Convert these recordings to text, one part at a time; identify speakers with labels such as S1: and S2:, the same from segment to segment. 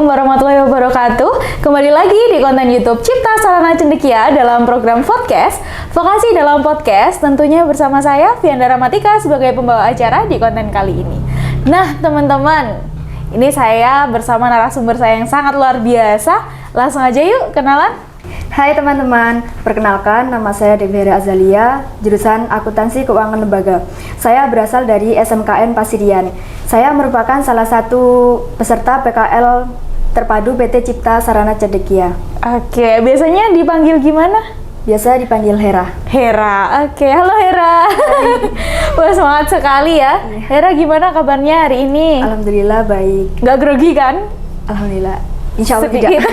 S1: warahmatullahi wabarakatuh. Kembali lagi di konten YouTube Cipta Sarana Cendekia dalam program podcast Vokasi dalam Podcast, tentunya bersama saya Vianda Ramatika sebagai pembawa acara di konten kali ini. Nah teman-teman, ini saya bersama narasumber saya yang sangat luar biasa. Langsung aja yuk kenalan.
S2: Hai teman-teman, perkenalkan nama saya Devera Azalia, jurusan Akuntansi Keuangan Lembaga. Saya berasal dari SMKN Pasirian. Saya merupakan salah satu peserta PKL terpadu PT Cipta Sarana Cendekia.
S1: Oke, biasanya dipanggil gimana?
S2: Biasa dipanggil Hera.
S1: Hera, oke. Halo Hera. Wah, semangat sekali ya. Hera, gimana kabarnya hari ini?
S2: Alhamdulillah baik.
S1: Nggak grogi kan?
S2: Alhamdulillah. Insya Allah
S1: Sedikit.
S2: tidak.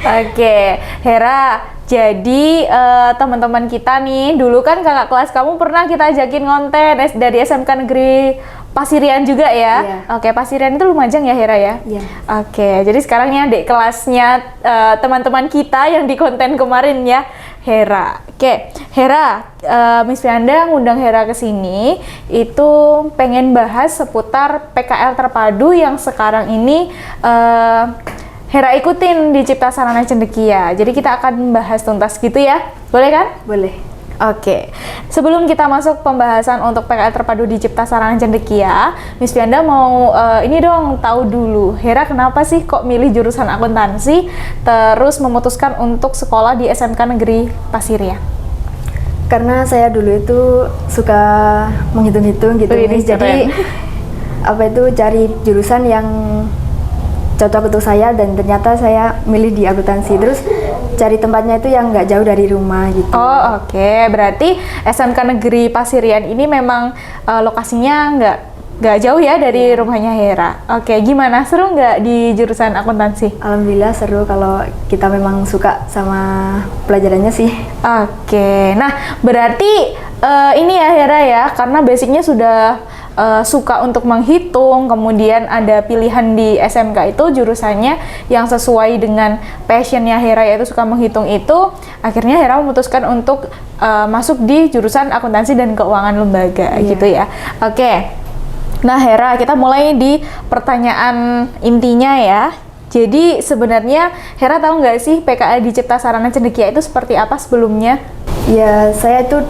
S1: Oke, Hera. Jadi teman-teman kita nih, dulu kan kakak kelas kamu pernah kita ajakin konten dari SMK Negeri Pasirian juga ya?
S2: Iya.
S1: Oke, Pasirian itu Lumajang ya Hera ya?
S2: Iya.
S1: Oke, jadi sekarang ini adik kelasnya teman-teman kita yang di konten kemarin ya, Hera. Oke, Hera, Miss Vianda ngundang Hera ke sini itu pengen bahas seputar PKL terpadu yang sekarang ini Hera ikutin di Cipta Sarana Cendekia. Jadi kita akan membahas tuntas gitu ya. Boleh kan?
S2: Boleh.
S1: Oke. Sebelum kita masuk pembahasan untuk PKL terpadu di Cipta Sarana Cendekia, Miss Vianda mau ini dong tahu dulu. Hera kenapa sih kok milih jurusan akuntansi terus memutuskan untuk sekolah di SMK Negeri Pasirian?
S2: Karena saya dulu itu suka menghitung-hitung gitu, Miss. Jadi cari jurusan yang cocok untuk saya dan ternyata saya milih di akuntansi. Terus cari tempatnya itu yang nggak jauh dari rumah gitu.
S1: Oh oke. Berarti SMK Negeri Pasirian ini memang lokasinya nggak jauh ya dari rumahnya Hera. Oke, gimana? Seru nggak di jurusan akuntansi?
S2: Alhamdulillah seru kalau kita memang suka sama pelajarannya sih.
S1: Oke, nah berarti ini ya Hera ya, karena basicnya sudah suka untuk menghitung, kemudian ada pilihan di SMK itu jurusannya yang sesuai dengan passionnya Hera yaitu suka menghitung itu, akhirnya Hera memutuskan untuk masuk di jurusan akuntansi dan keuangan lembaga gitu ya. Oke, nah Hera, kita mulai di pertanyaan intinya ya. Jadi sebenarnya Hera tahu nggak sih PKL di Cipta Sarana Cendekia itu seperti apa sebelumnya?
S2: Ya, saya itu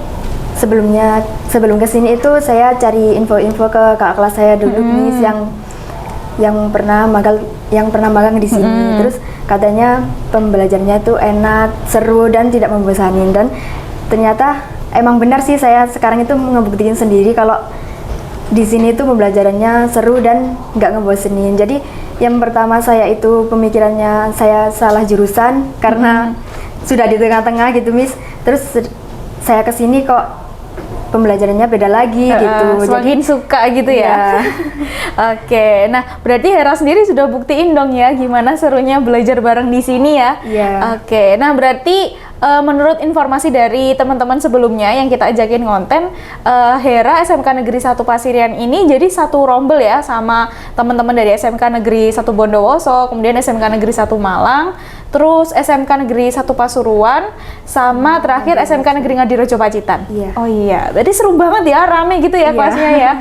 S2: sebelum kesini itu saya cari info-info ke kakak kelas saya dulu, Miss, yang pernah magang di sini. Terus katanya pembelajarannya itu enak, seru dan tidak membosanin, dan ternyata emang benar sih, saya sekarang itu ngebuktiin sendiri kalau di sini itu pembelajarannya seru dan nggak ngebosenin. Jadi yang pertama saya itu pemikirannya saya salah jurusan karena sudah di tengah-tengah gitu, Miss. Terus saya kesini kok pembelajarannya beda lagi gitu.
S1: Semakin suka gitu ya. Oke, nah berarti Hera sendiri sudah buktiin dong ya gimana serunya belajar bareng di sini ya.
S2: Iya.
S1: Oke, nah berarti menurut informasi dari teman-teman sebelumnya yang kita ajakin konten, Hera SMK Negeri 1 Pasirian ini jadi satu rombel ya sama teman-teman dari SMK Negeri 1 Bondowoso, kemudian SMK Negeri 1 Malang, terus SMK Negeri 1 Pasuruan, sama terakhir SMK Negeri Ngadirejo Pacitan.
S2: Iya.
S1: Oh iya, berarti seru banget ya, rame gitu ya kelasnya ya.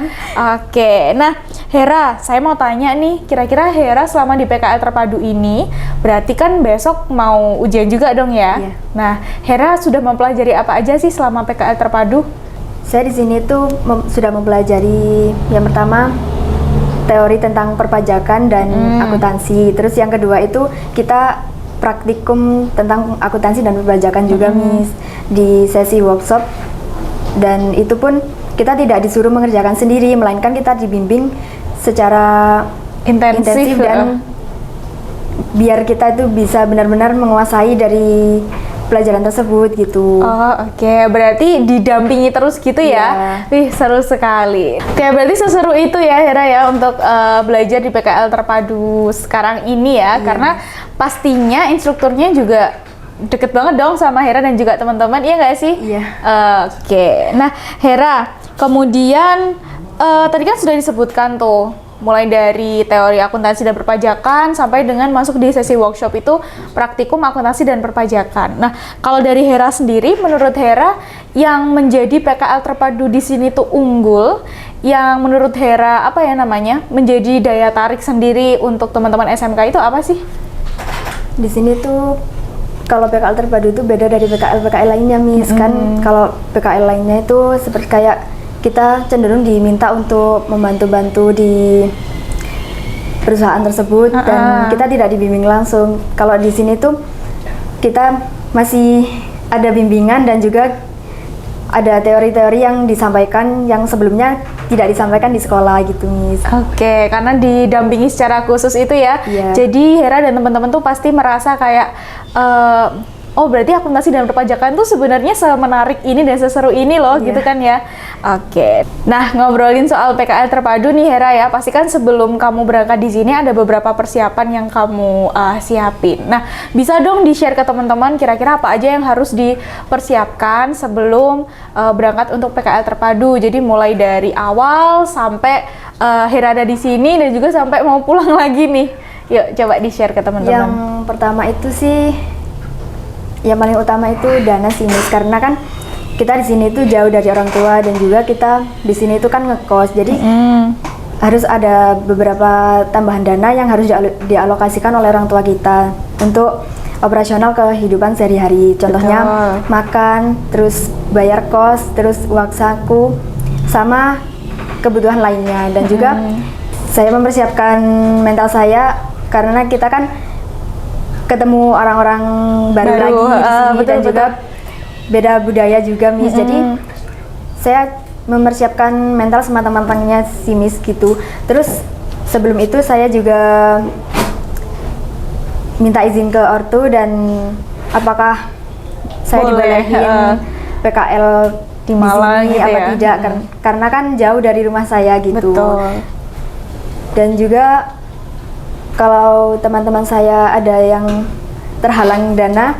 S1: Oke, nah Hera, saya mau tanya nih, kira-kira Hera selama di PKL terpadu ini, berarti kan besok mau ujian juga dong ya?
S2: Iya.
S1: Nah, Hera sudah mempelajari apa aja sih selama PKL terpadu?
S2: Saya di sini tuh sudah mempelajari yang pertama teori tentang perpajakan dan akuntansi. Terus yang kedua itu kita praktikum tentang akuntansi dan perpajakan juga, Miss, di sesi workshop. Dan itu pun kita tidak disuruh mengerjakan sendiri, melainkan kita dibimbing secara intensif dan biar kita itu bisa benar-benar menguasai dari pelajaran tersebut gitu.
S1: Oh oke. Berarti didampingi terus gitu ya? Wih, seru sekali. Oke, berarti seseru itu ya Hera ya untuk belajar di PKL terpadu sekarang ini ya, karena pastinya instrukturnya juga deket banget dong sama Hera dan juga teman-teman, iya nggak sih?
S2: Iya.
S1: Oke. Nah Hera, kemudian tadi kan sudah disebutkan tuh mulai dari teori akuntansi dan perpajakan sampai dengan masuk di sesi workshop itu praktikum akuntansi dan perpajakan. Nah, kalau dari Hera sendiri, menurut Hera yang menjadi PKL terpadu di sini tuh unggul yang menurut Hera apa ya namanya menjadi daya tarik sendiri untuk teman-teman SMK itu apa sih?
S2: Di sini tuh kalau PKL terpadu itu beda dari PKL lainnya, Miss. Kan kalau PKL lainnya itu seperti kayak kita cenderung diminta untuk membantu-bantu di perusahaan tersebut dan kita tidak dibimbing langsung. Kalau di sini tuh kita masih ada bimbingan dan juga ada teori-teori yang disampaikan yang sebelumnya tidak disampaikan di sekolah gitu, Miss.
S1: Oke, karena didampingi secara khusus itu ya.
S2: Iya.
S1: Jadi Hera dan teman-teman tuh pasti merasa kayak oh berarti akuntansi dan perpajakan tuh sebenarnya semenarik ini dan seseru ini loh, gitu kan ya. Oke. Nah, ngobrolin soal PKL terpadu nih Hera ya, pasti kan sebelum kamu berangkat di sini ada beberapa persiapan yang kamu siapin. Nah, bisa dong di-share ke teman-teman kira-kira apa aja yang harus dipersiapkan sebelum berangkat untuk PKL terpadu. Jadi mulai dari awal sampai Hera ada di sini dan juga sampai mau pulang lagi nih. Yuk, coba di-share ke teman-teman.
S2: Yang pertama itu sih yang paling utama itu dana sih, Miss, karena kan kita di sini tuh jauh dari orang tua dan juga kita di sini itu kan ngekos, jadi harus ada beberapa tambahan dana yang harus dialokasikan oleh orang tua kita untuk operasional kehidupan sehari-hari. Contohnya makan, terus bayar kos, terus uang saku, sama kebutuhan lainnya. Dan juga saya mempersiapkan mental saya karena kita kan ketemu orang-orang baru lagi di sini dan juga beda budaya juga, Miss. Jadi saya mempersiapkan mental sama teman-temannya si Miss gitu. Terus sebelum itu saya juga minta izin ke ortu dan apakah saya dibolehin PKL
S1: di Malang
S2: sini
S1: gitu
S2: apa
S1: ya?
S2: tidak, karena kan jauh dari rumah saya gitu.
S1: Betul.
S2: Dan juga kalau teman-teman saya ada yang terhalang dana,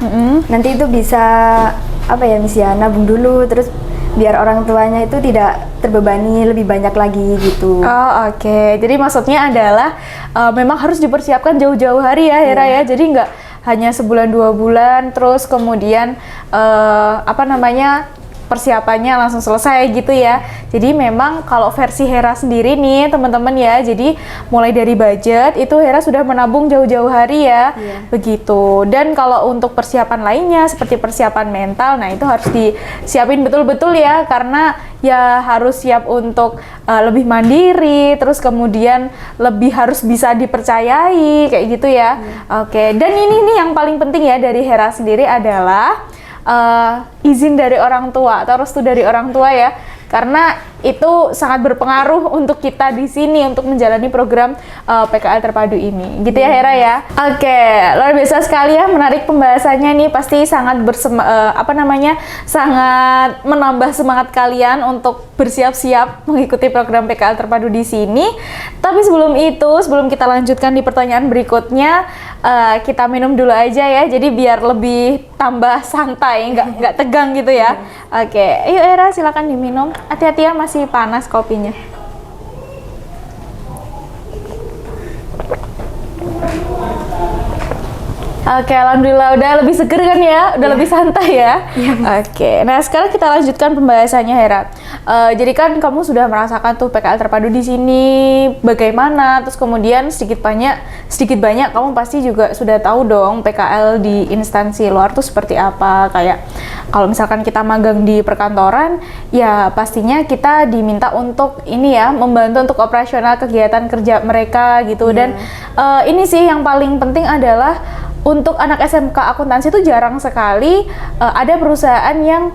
S2: nanti itu bisa apa ya, Miss ya, nabung dulu terus biar orang tuanya itu tidak terbebani lebih banyak lagi gitu.
S1: Oh, oke. Jadi maksudnya adalah memang harus dipersiapkan jauh-jauh hari ya Hera ya. Jadi nggak hanya sebulan 2 bulan terus kemudian apa namanya persiapannya langsung selesai gitu ya. Jadi memang kalau versi Hera sendiri nih teman-teman ya, jadi mulai dari budget itu Hera sudah menabung jauh-jauh hari ya, begitu. Dan kalau untuk persiapan lainnya seperti persiapan mental, nah itu harus disiapin betul-betul ya, karena ya harus siap untuk lebih mandiri, terus kemudian lebih harus bisa dipercayai kayak gitu ya. Oke, dan ini nih yang paling penting ya dari Hera sendiri adalah izin dari orang tua atau restu dari orang tua ya, karena itu sangat berpengaruh untuk kita di sini untuk menjalani program PKL terpadu ini, gitu ya Hera ya. Oke, luar biasa sekali ya, menarik pembahasannya nih, pasti sangat sangat menambah semangat kalian untuk bersiap-siap mengikuti program PKL terpadu di sini. Tapi sebelum kita lanjutkan di pertanyaan berikutnya, kita minum dulu aja ya, jadi biar lebih tambah santai, nggak tegang gitu ya. Oke, yuk Hera silakan diminum. Hati-hati ya, masih panas kopinya. Oke, alhamdulillah udah lebih seger kan ya, udah lebih santai ya. Oke, nah sekarang kita lanjutkan pembahasannya Hera. Jadi kan kamu sudah merasakan tuh PKL terpadu di sini bagaimana, terus kemudian sedikit banyak kamu pasti juga sudah tahu dong PKL di instansi luar tuh seperti apa. Kayak kalau misalkan kita magang di perkantoran, ya pastinya kita diminta untuk ini ya, membantu untuk operasional kegiatan kerja mereka gitu. Dan ini sih yang paling penting adalah untuk anak SMK akuntansi itu jarang sekali ada perusahaan yang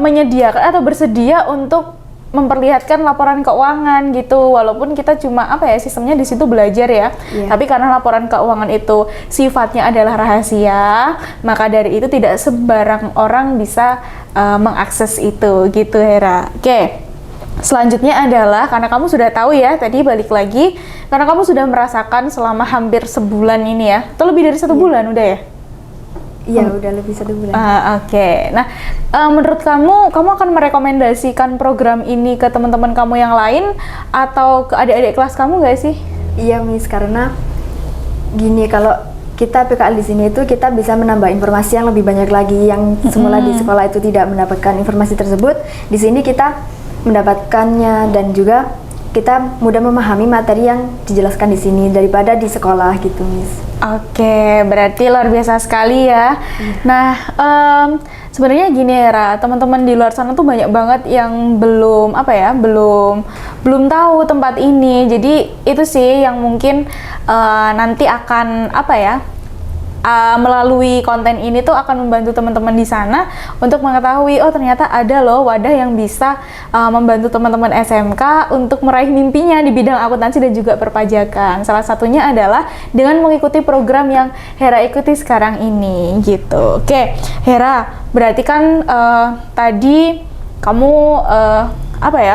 S1: menyediakan atau bersedia untuk memperlihatkan laporan keuangan gitu, walaupun kita cuma sistemnya di situ belajar ya. Tapi karena laporan keuangan itu sifatnya adalah rahasia, maka dari itu tidak sembarang orang bisa mengakses itu gitu Hera. Oke. Selanjutnya adalah karena kamu sudah tahu ya, tadi balik lagi, karena kamu sudah merasakan selama hampir sebulan ini ya, atau lebih dari 1 bulan udah ya?
S2: Iya, udah lebih 1 bulan.
S1: Oke. Nah, menurut kamu akan merekomendasikan program ini ke teman-teman kamu yang lain atau ke adik-adik kelas kamu nggak sih?
S2: Iya, Miss, karena gini, kalau kita PKL di sini itu kita bisa menambah informasi yang lebih banyak lagi yang semula di sekolah itu tidak mendapatkan informasi tersebut. Di sini kita mendapatkannya dan juga kita mudah memahami materi yang dijelaskan di sini daripada di sekolah gitu, Miss.
S1: Oke, berarti luar biasa sekali ya. Nah, sebenarnya gini Hera, teman-teman di luar sana tuh banyak banget yang belum belum tahu tempat ini. Jadi itu sih yang mungkin nanti akan melalui konten ini tuh akan membantu teman-teman di sana untuk mengetahui, oh ternyata ada loh wadah yang bisa membantu teman-teman SMK untuk meraih mimpinya di bidang akuntansi dan juga perpajakan. Salah satunya adalah dengan mengikuti program yang Hera ikuti sekarang ini gitu. Oke, Hera, berarti kan tadi kamu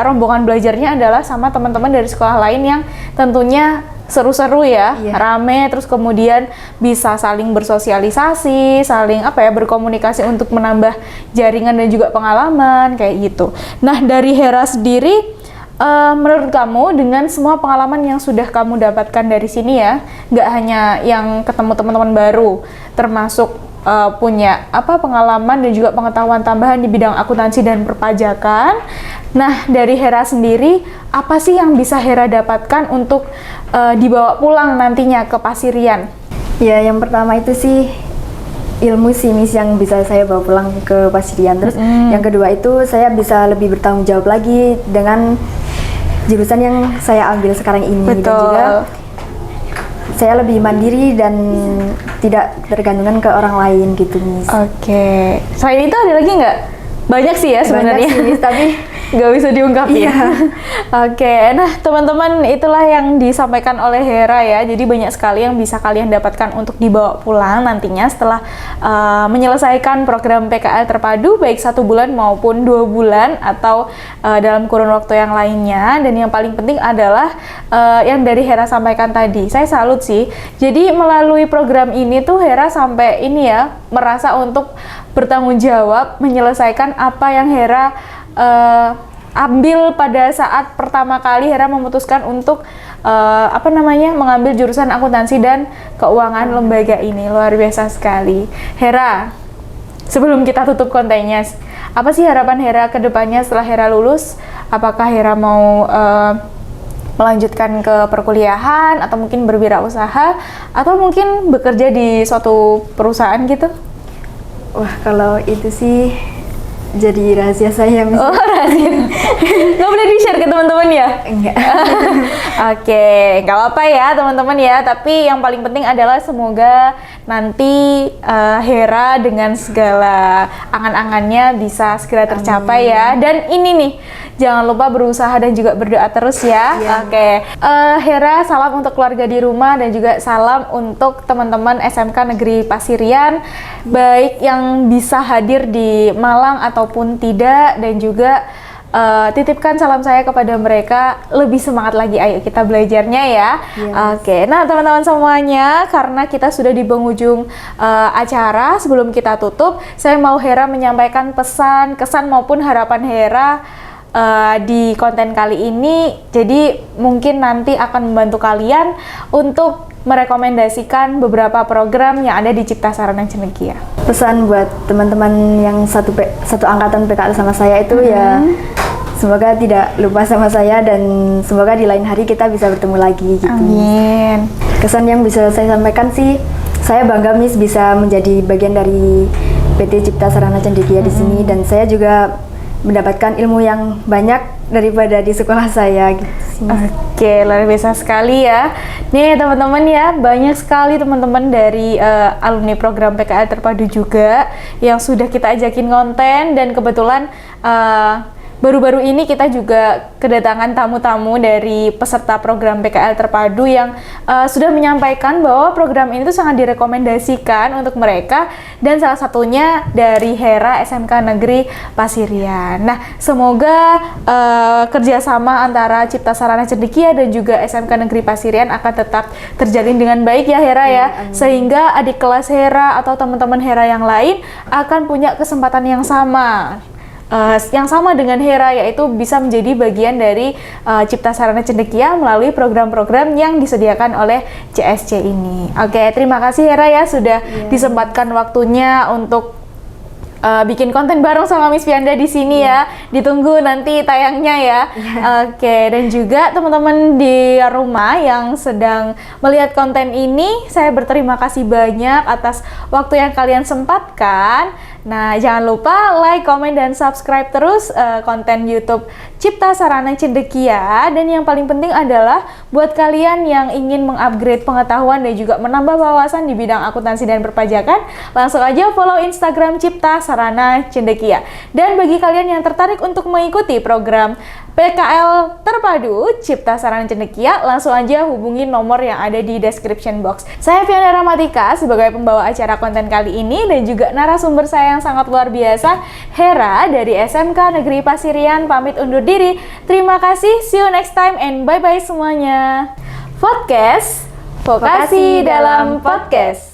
S1: rombongan belajarnya adalah sama teman-teman dari sekolah lain yang tentunya seru-seru ya, rame, terus kemudian bisa saling bersosialisasi, saling berkomunikasi untuk menambah jaringan dan juga pengalaman kayak gitu. Nah, dari Hera sendiri, menurut kamu dengan semua pengalaman yang sudah kamu dapatkan dari sini ya, nggak hanya yang ketemu teman-teman baru, termasuk punya pengalaman dan juga pengetahuan tambahan di bidang akuntansi dan perpajakan. Nah, dari Hera sendiri, apa sih yang bisa Hera dapatkan untuk dibawa pulang nantinya ke Pasirian?
S2: Ya, yang pertama itu sih ilmu sih, Miss, yang bisa saya bawa pulang ke Pasirian. Terus yang kedua itu saya bisa lebih bertanggung jawab lagi dengan jurusan yang saya ambil sekarang ini.
S1: Betul.
S2: Dan juga saya lebih mandiri dan tidak tergantungan ke orang lain gitu, Miss.
S1: Oke. Selain itu ada lagi nggak? Banyak sih ya sebenarnya.
S2: Banyak sih, Miss, tapi
S1: nggak bisa diungkapin.
S2: Iya.
S1: Oke, nah teman-teman, itulah yang disampaikan oleh Hera ya. Jadi banyak sekali yang bisa kalian dapatkan untuk dibawa pulang nantinya setelah menyelesaikan program PKL terpadu, baik 1 bulan maupun 2 bulan atau dalam kurun waktu yang lainnya. Dan yang paling penting adalah yang dari Hera sampaikan tadi. Saya salut sih. Jadi melalui program ini tuh Hera sampai ini ya, merasa untuk bertanggung jawab menyelesaikan apa yang Hera ambil pada saat pertama kali Hera memutuskan untuk mengambil jurusan akuntansi dan keuangan lembaga ini. Luar biasa sekali. Hera, sebelum kita tutup kontennya, apa sih harapan Hera ke depannya setelah Hera lulus? Apakah Hera mau melanjutkan ke perkuliahan atau mungkin berwirausaha atau mungkin bekerja di suatu perusahaan gitu?
S2: Wah, kalau itu sih jadi rahasia saya, Miss.
S1: Oh, rahasia. Nggak boleh di-share ke teman-teman ya?
S2: Enggak.
S1: Oke, nggak apa-apa ya teman-teman ya. Tapi yang paling penting adalah semoga nanti Hera dengan segala angan-angannya bisa segera tercapai ya. Dan ini nih, jangan lupa berusaha dan juga berdoa terus ya. Oke. Hera, salam untuk keluarga di rumah dan juga salam untuk teman-teman SMK Negeri Pasirian, baik yang bisa hadir di Malang ataupun tidak, dan juga titipkan salam saya kepada mereka, lebih semangat lagi, ayo kita belajarnya ya. Oke, nah teman-teman semuanya, karena kita sudah di penghujung acara, sebelum kita tutup, saya mau Hera menyampaikan pesan, kesan maupun harapan Hera di konten kali ini. Jadi mungkin nanti akan membantu kalian untuk merekomendasikan beberapa program yang ada di Cipta Sarana Cendekia.
S2: Pesan buat teman-teman yang satu angkatan PKL sama saya itu ya, semoga tidak lupa sama saya dan semoga di lain hari kita bisa bertemu lagi gitu.
S1: Amin.
S2: Kesan yang bisa saya sampaikan sih, saya bangga, Miss, bisa menjadi bagian dari PT Cipta Sarana Cendekia di sini, dan saya juga mendapatkan ilmu yang banyak daripada di sekolah saya gitu.
S1: Oke, luar biasa sekali ya. Nih teman-teman ya, banyak sekali teman-teman dari alumni program PKL terpadu juga yang sudah kita ajakin konten, dan kebetulan baru-baru ini kita juga kedatangan tamu-tamu dari peserta program PKL terpadu yang sudah menyampaikan bahwa program ini tuh sangat direkomendasikan untuk mereka, dan salah satunya dari Hera SMK Negeri Pasirian. Nah, semoga kerjasama antara Cipta Sarana Cendekia dan juga SMK Negeri Pasirian akan tetap terjalin dengan baik ya Hera ya, sehingga adik kelas Hera atau teman-teman Hera yang lain akan punya kesempatan yang sama dengan Hera, yaitu bisa menjadi bagian dari Cipta Sarana Cendekia melalui program-program yang disediakan oleh CSC ini. Oke, terima kasih Hera ya sudah disempatkan waktunya untuk bikin konten bareng sama Miss Fianda di sini ya. Ditunggu nanti tayangnya ya. Oke, dan juga teman-teman di rumah yang sedang melihat konten ini, saya berterima kasih banyak atas waktu yang kalian sempatkan. Nah, jangan lupa like, komen, dan subscribe terus konten YouTube Cipta Sarana Cendekia. Dan yang paling penting adalah buat kalian yang ingin mengupgrade pengetahuan dan juga menambah wawasan di bidang akuntansi dan perpajakan, langsung aja follow Instagram Cipta Sarana Cendekia. Dan bagi kalian yang tertarik untuk mengikuti program PKL Terpadu Cipta Sarana Cendekia, langsung aja hubungi nomor yang ada di description box. Saya Fianda Ramatika sebagai pembawa acara konten kali ini, dan juga narasumber saya yang sangat luar biasa, Hera dari SMK Negeri Pasirian, pamit undur diri. Terima kasih, see you next time, and bye-bye semuanya. Podcast, vokasi dalam podcast.